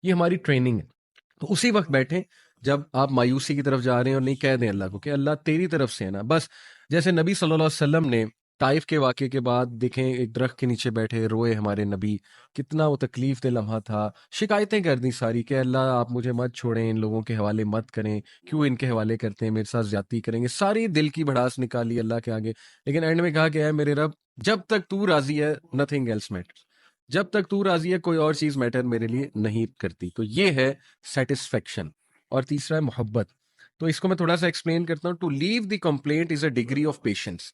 یہ ہماری ٹریننگ ہے. تو اسی وقت بیٹھیں جب آپ مایوسی کی طرف جا رہے ہیں، اور نہیں کہہ دیں اللہ کو کہ اللہ تیری طرف سے ہے نا بس. جیسے نبی صلی اللہ علیہ وسلم نے طائف کے واقعے کے بعد دیکھیں ایک درخت کے نیچے بیٹھے روئے ہمارے نبی، کتنا وہ تکلیف دہ لمحہ تھا. شکایتیں کر دیں ساری کہ اللہ آپ مجھے مت چھوڑیں، ان لوگوں کے حوالے مت کریں، کیوں ان کے حوالے کرتے ہیں، میرے ساتھ زیادتی کریں گے، ساری دل کی بھڑاس نکالی اللہ کے آگے. لیکن اینڈ میں کہا کہ اے میرے رب، جب تک تو راضی ہے نتھنگ ایلس میٹر، جب تک تو راضی ہے کوئی اور چیز میٹر میرے لیے نہیں کرتی. تو یہ ہے سیٹسفیکشن. اور تیسرا ہے محبت. تو اس کو میں تھوڑا سا ایکسپلین کرتا ہوں. To live the complaint is a degree of patience.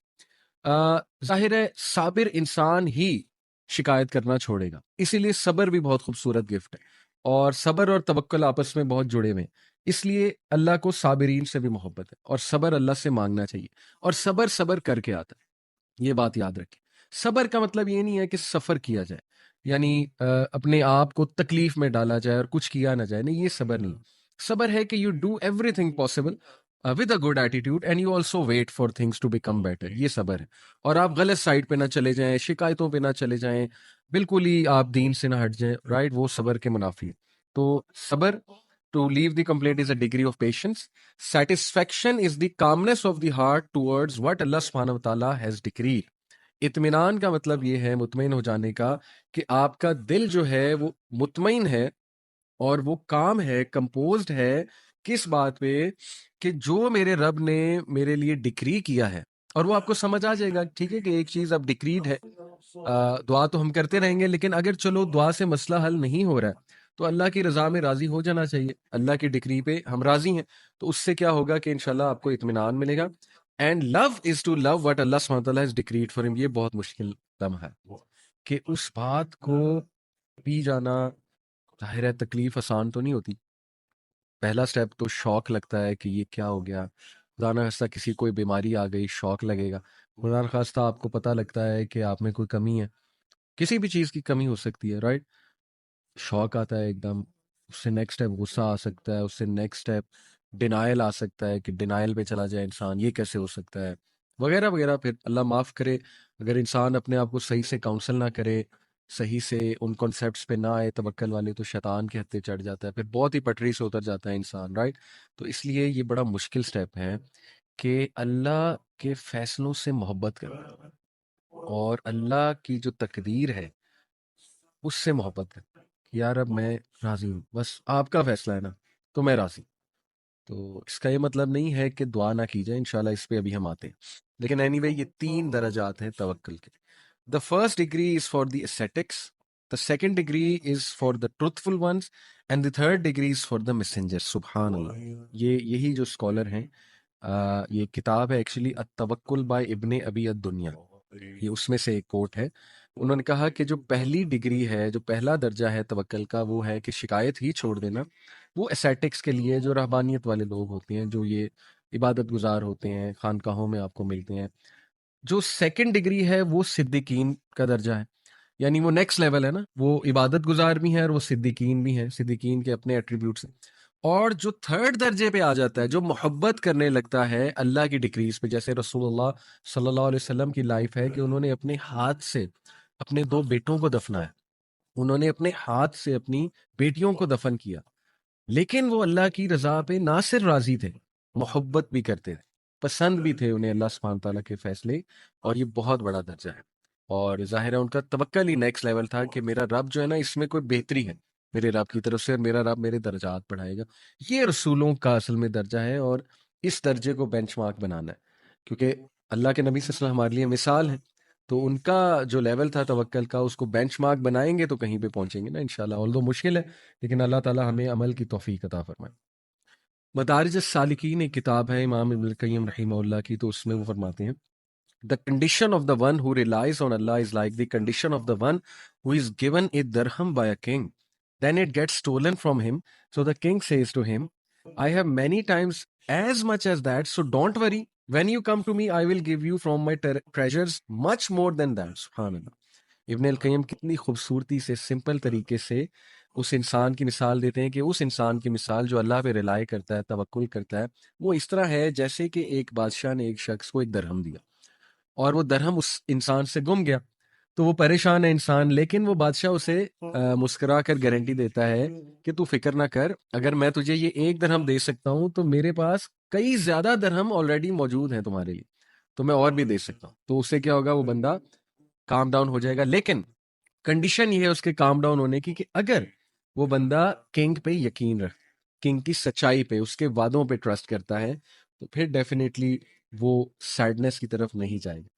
ظاہر ہے صابر انسان ہی شکایت کرنا چھوڑے گا، اسی لیے صبر بھی بہت خوبصورت گفٹ ہے، اور صبر اور توکل آپس میں بہت جڑے ہوئے ہیں. اس لیے اللہ کو صابرین سے بھی محبت ہے، اور صبر اللہ سے مانگنا چاہیے. اور صبر کر کے آتا ہے، یہ بات یاد رکھیں. صبر کا مطلب یہ نہیں ہے کہ سفر کیا جائے، یعنی اپنے آپ کو تکلیف میں ڈالا جائے اور کچھ کیا نہ جائے، نہیں، یہ صبر نہیں. صبر ہے کہ you do everything possible with a good attitude and you also wait for things to become better. یہ صبر ہے. اور آپ غلط سائڈ پہ نہ چلے جائیں، شکایتوں پہ نہ چلے جائیں، بالکل ہی آپ دین سے نہ ہٹ جائیں، رائٹ، وہ صبر کے منافی ہے. تو صبر، to live the complete is a degree of patience. Satisfaction is the calmness of the heart towards what Allah سبحانہ و تعالیٰ ہیز ڈکریڈ. اطمینان کا مطلب یہ ہے، مطمئن ہو جانے کا، کہ آپ کا دل جو ہے وہ مطمئن ہے اور وہ کام ہے، کمپوزڈ ہے کس بات پہ، کہ جو میرے رب نے میرے لیے ڈکری کیا ہے. اور وہ آپ کو سمجھ آ جائے گا، ٹھیک ہے، کہ ایک چیز اب ڈکریڈ ہے. دعا تو ہم کرتے رہیں گے، لیکن اگر چلو دعا سے مسئلہ حل نہیں ہو رہا ہے تو اللہ کی رضا میں راضی ہو جانا چاہیے. اللہ کی ڈکری پہ ہم راضی ہیں، تو اس سے کیا ہوگا کہ انشاءاللہ آپ کو اطمینان ملے گا. And love is to love what Allah سبحانہ وتعالیٰ ہیز ڈکریڈ فار ہم. یہ بہت مشکل لمحہ ہے کہ اس بات کو پی جانا. ظاہر ہے تکلیف آسان تو نہیں ہوتی. پہلا سٹیپ تو شوق لگتا ہے کہ یہ کیا ہو گیا، خدا نہ خواستہ کسی کوئی بیماری آ گئی، شوق لگے گا. خدا نہ خواستہ آپ کو پتہ لگتا ہے کہ آپ میں کوئی کمی ہے، کسی بھی چیز کی کمی ہو سکتی ہے، رائٹ. شوق آتا ہے ایک دم، اس سے نیکسٹ اسٹیپ غصہ آ سکتا ہے، اس سے نیکسٹ اسٹیپ ڈینائل آ سکتا ہے کہ ڈینائل پہ چلا جائے انسان، یہ کیسے ہو سکتا ہے، وغیرہ وغیرہ. پھر اللہ معاف کرے اگر انسان اپنے آپ کو صحیح سے کاؤنسل نہ کرے، صحیح سے ان کانسیپٹس پہ نہ آئے توکل والے، تو شیطان کے ہتھے چڑھ جاتا ہے، پھر بہت ہی پٹری سے اتر جاتا ہے انسان، رائٹ. تو اس لیے یہ بڑا مشکل سٹیپ ہے کہ اللہ کے فیصلوں سے محبت کرنا، اور اللہ کی جو تقدیر ہے اس سے محبت کرنا. یار اب میں راضی ہوں، بس آپ کا فیصلہ ہے نا، تو میں راضی. تو اس کا یہ مطلب نہیں ہے کہ دعا نہ کی جائے، انشاءاللہ اس پہ ابھی ہم آتے ہیں. لیکن اینی وے یہ 3 درجات ہیں توکل کے. The first degree is for the ascetics, the second degree is for the truthful ones, and the third degree is for the messengers. سبحان اللہ. یہی جو اسکالر ہیں، یہ کتاب ہے ایکچولی التوکل بائی ابن ابی الدنیا، یہ اس میں سے ایک کوٹ ہے. انہوں نے کہا کہ جو پہلی ڈگری ہے، جو پہلا درجہ ہے توکل کا، وہ ہے کہ شکایت ہی چھوڑ دینا. وہ اسیٹکس کے لیے، جو رہبانیت والے لوگ ہوتے ہیں، جو یہ عبادت گزار ہوتے ہیں، خانقاہوں میں آپ کو ملتے ہیں. جو سیکنڈ ڈگری ہے وہ صدیقین کا درجہ ہے، یعنی وہ نیکسٹ لیول ہے نا، وہ عبادت گزار بھی ہیں اور وہ صدیقین بھی ہیں، صدیقین کے اپنے ایٹریبیوٹس ہیں. اور جو تھرڈ درجے پہ آ جاتا ہے، جو محبت کرنے لگتا ہے اللہ کی ڈگریز پہ، جیسے رسول اللہ صلی اللہ علیہ وسلم کی لائف ہے کہ انہوں نے اپنے ہاتھ سے اپنے 2 بیٹوں کو دفنایا، انہوں نے اپنے ہاتھ سے اپنی بیٹیوں کو دفن کیا. لیکن وہ اللہ کی رضا پہ نہ صرف راضی تھے، محبت بھی کرتے تھے، پسند بھی تھے انہیں اللہ سبحانہ تعالیٰ کے فیصلے. اور یہ بہت بڑا درجہ ہے. اور ظاہر ہے ان کا توکل ہی نیکسٹ لیول تھا کہ میرا رب جو ہے نا، اس میں کوئی بہتری ہے میرے رب کی طرف سے، اور میرا رب میرے درجات بڑھائے گا. یہ رسولوں کا اصل میں درجہ ہے، اور اس درجے کو بینچ مارک بنانا ہے، کیونکہ اللہ کے نبی صلی اللہ علیہ وسلم ہمارے لیے مثال ہے. تو ان کا جو لیول تھا توکل کا، اس کو بینچ مارک بنائیں گے تو کہیں پہ پہنچیں گے نا انشاءاللہ. although مشکل ہے، لیکن اللہ تعالیٰ ہمیں عمل کی توفیق عطا فرمائے. مدارج السالکین ایک کتاب ہے امام ابن القیم رحمہ اللہ کی، تو اس میں وہ فرماتے ہیں The condition of the one who relies on Allah is like the condition of the one who is given a dirham by a king. Then it gets stolen from him. So the king says to him, I have many times as much as that, so don't worry. When you come to me, I will give you from my treasures much more than that. SubhanAllah. ابن القیم کتنی خوبصورتی سے، simple طریقے سے اس انسان کی مثال دیتے ہیں کہ اس انسان کی مثال جو اللہ پہ رلائے کرتا ہے، توکل کرتا ہے، وہ اس طرح ہے جیسے کہ ایک بادشاہ نے ایک شخص کو ایک درہم دیا، اور وہ درہم اس انسان سے گم گیا. تو وہ پریشان ہے انسان، لیکن وہ بادشاہ اسے مسکرا کر گارنٹی دیتا ہے کہ تو فکر نہ کر، اگر میں تجھے یہ 1 درہم دے سکتا ہوں تو میرے پاس کئی زیادہ درہم آلریڈی موجود ہیں تمہارے لیے، تو میں اور بھی دے سکتا ہوں۔ تو اس سے کیا ہوگا، وہ بندہ کام ڈاؤن ہو جائے گا، لیکن کنڈیشن یہ ہے اس کے کام ڈاؤن ہونے کی کہ اگر وہ بندہ کنگ پہ یقین رکھ، کنگ کی سچائی پہ، اس کے وعدوں پہ ٹرسٹ کرتا ہے، تو پھر ڈیفینیٹلی وہ سیڈنس کی طرف نہیں جائے گا۔